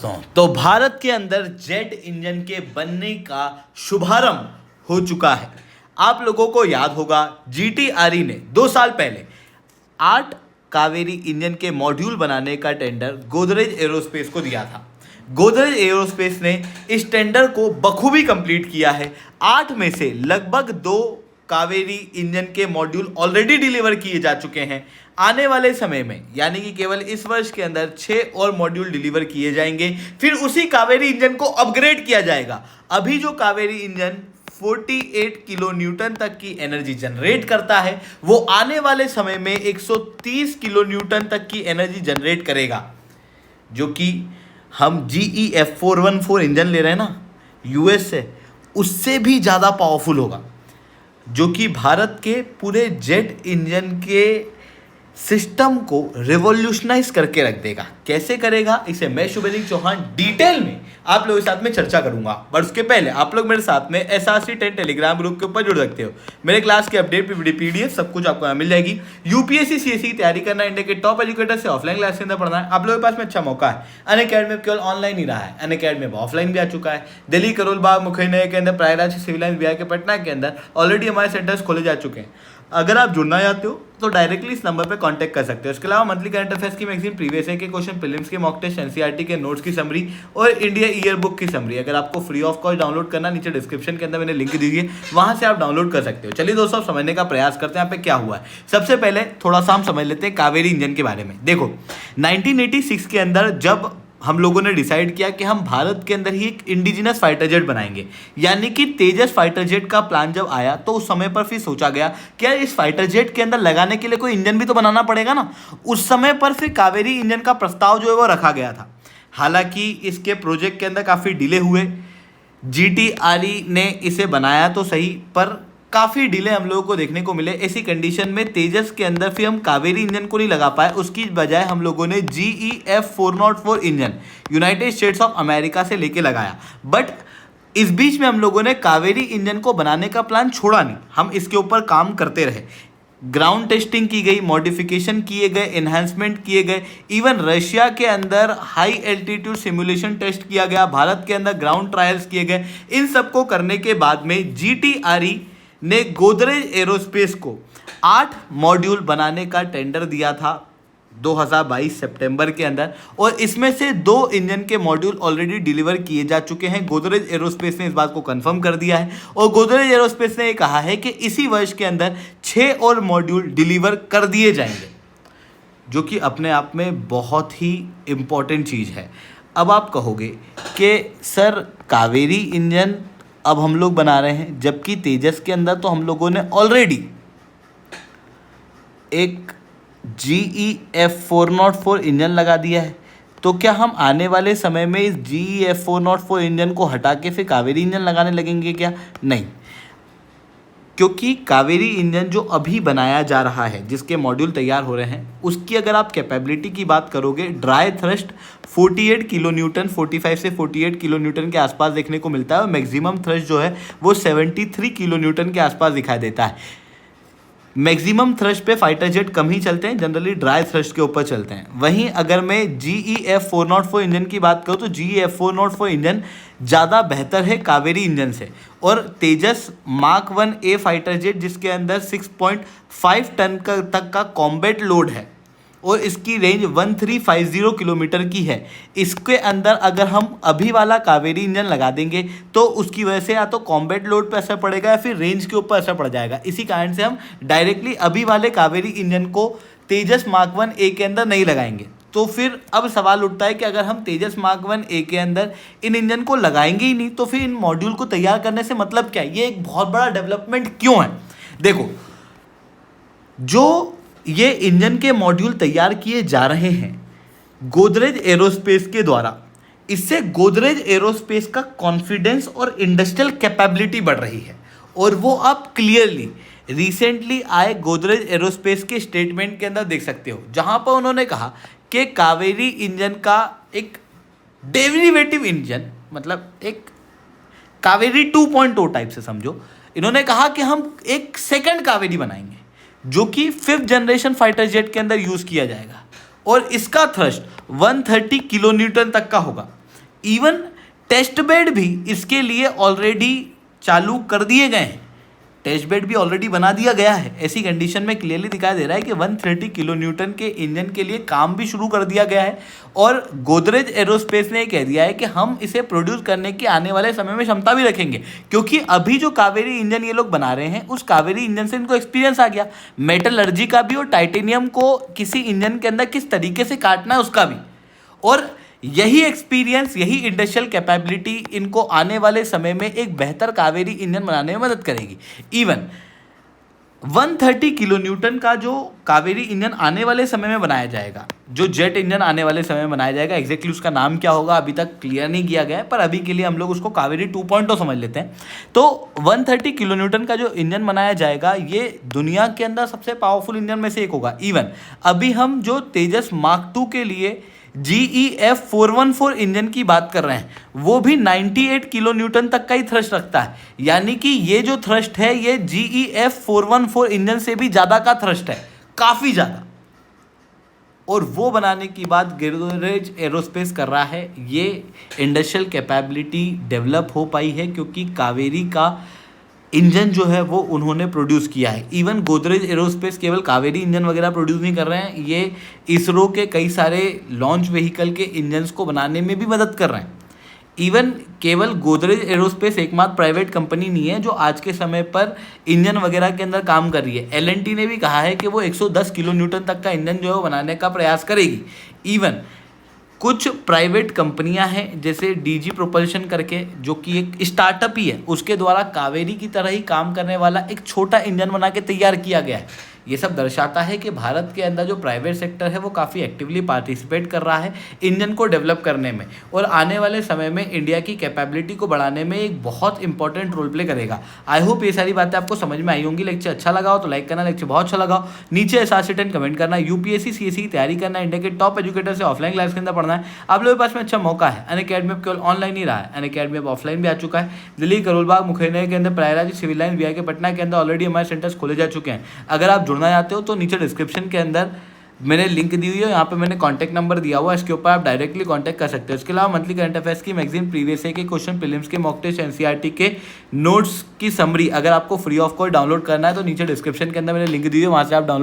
तो भारत के अंदर जेट इंजन के बनने का शुभारंभ हो चुका है। आप लोगों को याद होगा जीटीआरई ने 2 साल पहले 8 कावेरी इंजन के मॉड्यूल बनाने का टेंडर गोदरेज एरोस्पेस को दिया था। गोदरेज एरोस्पेस ने इस टेंडर को बखूबी कंप्लीट किया है। 8 में से लगभग 2 कावेरी इंजन के मॉड्यूल ऑलरेडी डिलीवर किए जा चुके हैं। आने वाले समय में यानी कि केवल इस वर्ष के अंदर 6 और मॉड्यूल डिलीवर किए जाएंगे। फिर उसी कावेरी इंजन को अपग्रेड किया जाएगा। अभी जो कावेरी इंजन 48 किलो न्यूटन तक की एनर्जी जनरेट करता है, वो आने वाले समय में 130 किलो न्यूटन तक की एनर्जी जनरेट करेगा, जो कि हम GE F414 इंजन ले रहे हैं ना US से, उससे भी ज़्यादा पावरफुल होगा, जो कि भारत के पूरे जेट इंजन के सिस्टम को रिवॉल्यूशनाइज करके रख देगा। कैसे करेगा, इसे मैं शुभेंद्र चौहान डिटेल में आप लोगों के साथ में चर्चा करूंगा। पर उसके पहले आप लोग मेरे साथ में SRC 10 टेलीग्राम ग्रुप के ऊपर जुड़ सकते हो। मेरे क्लास के अपडेट PDF सब कुछ आपको यहाँ मिल जाएगी। UPSC CSE की तैयारी करना, इंडिया के टॉप एजुकेटर से ऑफलाइन क्लास के अंदर पढ़ना है, आप लोगों के पास में अच्छा मौका है। अनअकैडमी केवल ऑनलाइन ही रहा है, अनअकैडमी में ऑफलाइन भी आ चुका है। दिल्ली, करोल बाग, मुखैना के अंदर, प्रयागराज, सिविल लाइन, बिहार के पटना के अंदर ऑलरेडी हमारे सेंटर्स खोले जा चुके हैं। अगर आप जुड़ना चाहते हो तो डायरेक्टली इस नंबर पे कांटेक्ट कर सकते हो। इसके अलावा मंथली करंट अफेयर्स की मैगजीन, प्रीवियस ईयर के क्वेश्चन, प्रीलिम्स के मॉक टेस्ट, एनसीईआरटी के नोट्स की समरी और इंडिया ईयर बुक की समरी अगर आपको फ्री ऑफ कॉस्ट डाउनलोड करना, नीचे डिस्क्रिप्शन के अंदर मैंने लिंक दी है, वहां से आप डाउनलोड कर सकते हो। चलिए दोस्तों, समझने का प्रयास करते हैं यहाँ पे क्या हुआ है। सबसे पहले थोड़ा सा हम समझ लेते हैं कावेरी इंजन के बारे में। देखो 1986 के अंदर जब हम लोगों ने डिसाइड किया कि हम भारत के अंदर ही एक इंडिजिनस फाइटर जेट बनाएंगे, यानी कि तेजस फाइटर जेट का प्लान जब आया तो उस समय पर फिर सोचा गया कि यार इस फाइटर जेट के अंदर लगाने के लिए कोई इंजन भी तो बनाना पड़ेगा ना। उस समय पर फिर कावेरी इंजन का प्रस्ताव जो है वो रखा गया था। हालांकि इसके प्रोजेक्ट के अंदर काफ़ी डिले हुए। जीटीआरई ने इसे बनाया तो सही, पर काफ़ी डिले हम लोगों को देखने को मिले। ऐसी कंडीशन में तेजस के अंदर फिर हम कावेरी इंजन को नहीं लगा पाए, उसकी बजाय हम लोगों ने GE F404 engine United states of America से लेके लगाया। बट इस बीच में हम लोगों ने कावेरी इंजन को बनाने का प्लान छोड़ा नहीं, हम इसके ऊपर काम करते रहे। ग्राउंड टेस्टिंग की गई, मॉडिफिकेशन किए गए, एनहांसमेंट किए गए। इवन रशिया के अंदर हाई एल्टीट्यूड सिमुलेशन टेस्ट किया गया, भारत के अंदर ग्राउंड ट्रायल्स किए गए। इन सबको करने के बाद में GTRE ने गोदरेज एरोस्पेस को 8 मॉड्यूल बनाने का टेंडर दिया था 2022 सितंबर के अंदर, और इसमें से 2 इंजन के मॉड्यूल ऑलरेडी डिलीवर किए जा चुके हैं। गोदरेज एरोस्पेस ने इस बात को कंफर्म कर दिया है और गोदरेज एरोस्पेस ने कहा है कि इसी वर्ष के अंदर 6 और मॉड्यूल डिलीवर कर दिए जाएंगे, जो कि अपने आप में बहुत ही इम्पोर्टेंट चीज़ है। अब आप कहोगे कि सर कावेरी इंजन अब हम लोग बना रहे हैं, जबकि तेजस के अंदर तो हम लोगों ने ऑलरेडी एक GE F404 इंजन लगा दिया है, तो क्या हम आने वाले समय में इस GE F404 इंजन को हटा के फिर कावेरी इंजन लगाने लगेंगे क्या? नहीं, क्योंकि कावेरी इंजन जो अभी बनाया जा रहा है, जिसके मॉड्यूल तैयार हो रहे हैं, उसकी अगर आप कैपेबिलिटी की बात करोगे, ड्राई थ्रस्ट 48 किलो न्यूटन, 45 से 48 किलो न्यूटन के आसपास देखने को मिलता है और मैक्सिमम थ्रस्ट जो है वो 73 किलो न्यूटन के आसपास दिखाई देता है। मैक्सिमम थ्रस्ट पे फाइटर जेट कम ही चलते हैं, जनरली ड्राई थ्रस्ट के ऊपर चलते हैं। वहीं अगर मैं GE F404 इंजन की बात करूँ तो GE F404 इंजन ज़्यादा बेहतर है कावेरी इंजन से। और तेजस मार्क 1A फाइटर जेट, जिसके अंदर 6.5 टन तक का कॉम्बैट लोड है और इसकी रेंज 1350 किलोमीटर की है, इसके अंदर अगर हम अभी वाला कावेरी इंजन लगा देंगे तो उसकी वजह से या तो कॉम्बैट लोड पे असर पड़ेगा या फिर रेंज के ऊपर असर पड़ जाएगा। इसी कारण से हम डायरेक्टली अभी वाले कावेरी इंजन को तेजस मार्क 1A के अंदर नहीं लगाएंगे। तो फिर अब सवाल उठता है कि अगर हम तेजस मार्क 1A के अंदर इन इंजन को लगाएंगे ही नहीं तो फिर इन मॉड्यूल को तैयार करने से मतलब क्या है? ये एक बहुत बड़ा डेवलपमेंट क्यों है? देखो, जो ये इंजन के मॉड्यूल तैयार किए जा रहे हैं गोदरेज एरोस्पेस के द्वारा, इससे गोदरेज एरोस्पेस का कॉन्फिडेंस और इंडस्ट्रियल कैपेबिलिटी बढ़ रही है। और वो आप क्लियरली रिसेंटली आए गोदरेज एरोस्पेस के स्टेटमेंट के अंदर देख सकते हो, जहां पर उन्होंने कहा कि कावेरी इंजन का एक डेरिवेटिव इंजन, मतलब एक कावेरी 2.0 टाइप से समझो, इन्होंने कहा कि हम एक सेकंड कावेरी बनाएंगे जो कि 5th जनरेशन फाइटर जेट के अंदर यूज किया जाएगा और इसका थ्रस्ट 130 किलो न्यूटन तक का होगा। इवन टेस्ट बेड भी इसके लिए ऑलरेडी चालू कर दिए गए हैं, टेस्ट बेड भी ऑलरेडी बना दिया गया है। ऐसी कंडीशन में क्लियरली दिखाई दे रहा है कि 130 किलो न्यूटन के इंजन के लिए काम भी शुरू कर दिया गया है और गोदरेज एरोस्पेस ने कह दिया है कि हम इसे प्रोड्यूस करने की आने वाले समय में क्षमता भी रखेंगे, क्योंकि अभी जो कावेरी इंजन ये लोग बना रहे हैं उस कावेरी इंजन से इनको एक्सपीरियंस आ गया, मेटलर्जी का भी और टाइटेनियम को किसी इंजन के अंदर किस तरीके से काटना है उसका भी। और यही एक्सपीरियंस, यही इंडस्ट्रियल कैपेबिलिटी इनको आने वाले समय में एक बेहतर कावेरी इंजन बनाने में मदद करेगी। इवन 130 किलो न्यूटन का जो कावेरी इंजन आने वाले समय में बनाया जाएगा, जो जेट इंजन आने वाले समय में बनाया जाएगा, एग्जैक्टली उसका नाम क्या होगा अभी तक क्लियर नहीं किया गया है, पर अभी के लिए हम लोग उसको कावेरी 2.0 समझ लेते हैं। तो 130 किलो न्यूटन का जो इंजन बनाया जाएगा ये दुनिया के अंदर सबसे पावरफुल इंजन में से एक होगा। इवन अभी हम जो तेजस मार्क 2 के लिए GEF 414 इंजन की बात कर रहे हैं, वो भी 98 किलो न्यूटन तक का ही थ्रस्ट रखता है, यानी कि ये जो थ्रस्ट है ये GEF 414 इंजन से भी ज़्यादा का थ्रस्ट है, काफ़ी ज़्यादा। और वो बनाने की बात गोदरेज एरोस्पेस कर रहा है। ये इंडस्ट्रियल कैपेबिलिटी डेवलप हो पाई है क्योंकि कावेरी का इंजन जो है वो उन्होंने प्रोड्यूस किया है। इवन गोदरेज एरोस्पेस केवल कावेरी इंजन वगैरह प्रोड्यूस नहीं कर रहे हैं, ये इसरो के कई सारे लॉन्च व्हीकल के इंजन्स को बनाने में भी मदद कर रहे हैं। इवन केवल गोदरेज एरोस्पेस एकमात्र प्राइवेट कंपनी नहीं है जो आज के समय पर इंजन वगैरह के अंदर काम कर रही है। L&T ने भी कहा है कि वो 110 किलो न्यूटन तक का इंजन जो है वो बनाने का प्रयास करेगी। इवन कुछ प्राइवेट कंपनियां हैं जैसे DG प्रोपल्शन करके, जो कि एक स्टार्टअप ही है, उसके द्वारा कावेरी की तरह ही काम करने वाला एक छोटा इंजन बना के तैयार किया गया है। ये सब दर्शाता है कि भारत के अंदर जो प्राइवेट सेक्टर है वो काफ़ी एक्टिवली पार्टिसिपेट कर रहा है इंजन को डेवलप करने में, और आने वाले समय में इंडिया की कैपेबिलिटी को बढ़ाने में एक बहुत इंपॉर्टेंट रोल प्ले करेगा। आई होप ये सारी बातें आपको समझ में आई होंगी। लेक्चर अच्छा लगा हो तो लाइक करना, लेक्चर बहुत अच्छा लगा हो नीचे एसासिटेंट कमेंट करना। UPSC CSE की तैयारी करना है, इंडिया के टॉप एजुकेटर से ऑफलाइन क्लास के अंदर पढ़ना है, आप लोगों के पास में अच्छा मौका है। अनअकैडमी अब केवल ऑनलाइन ही रहा है, अनअकैडमी अब ऑफलाइन भी आ चुका है। दिल्ली, करोलबाग, मुखर्जी के अंदर, प्रयागराज, सिविल लाइन, VI के पटना के अंदर ऑलरेडी हमारे सेंटर्स खोले जा चुके हैं। अगर आप जुड़ना चाहते हो तो नीचे डिस्क्रिप्शन के अंदर मैंने लिंक दी हुई है, यहाँ पे मैंने कॉन्टैक्ट नंबर दिया हुआ है, इसके ऊपर आप डायरेक्टली कॉन्टैक्ट कर सकते हो। इसके अलावा मंथली करंट अफेयर्स की मैगजीन, प्रीवियस ईयर के क्वेश्चन, प्रीलिम्स के मॉक टेस्ट, NCERT के नोट्स की समरी अगर आपको फ्री ऑफ कॉस्ट डाउनलोड करना है तो नीचे डिस्क्रिप्शन के अंदर मैंने लिंक दी है, वहाँ से आप डाउनलोड